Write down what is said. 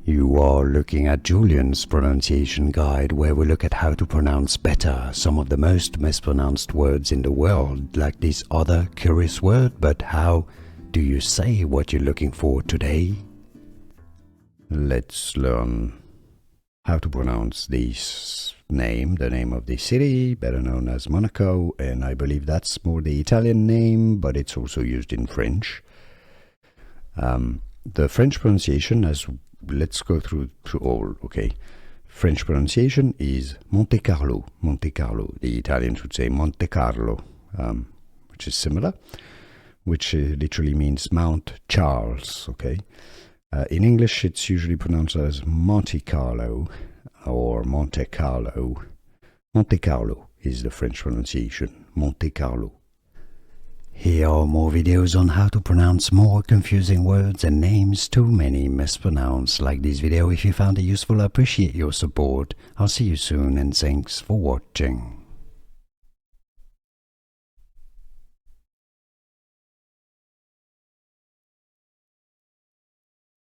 You are looking at Julian's pronunciation guide, where we look at how to pronounce better some of the most mispronounced words in the world, like this other curious word. But how do you say what you're looking for today? Let's learn how to pronounce this name, the name of the city, better known as Monaco, and I believe that's more the Italian name, but it's also used in French. The French pronunciation, let's go through all, okay? French pronunciation is Monte-Carlo, Monte-Carlo. The Italians would say Monte-Carlo, which is similar, which literally means Mount Charles, okay? In English, it's usually pronounced as Monte-Carlo or Monte-Carlo. Monte-Carlo is the French pronunciation, Monte-Carlo. Here are more videos on how to pronounce more confusing words and names too many mispronounced. Like this video if you found it useful. I appreciate your support. I'll see you soon and thanks for watching.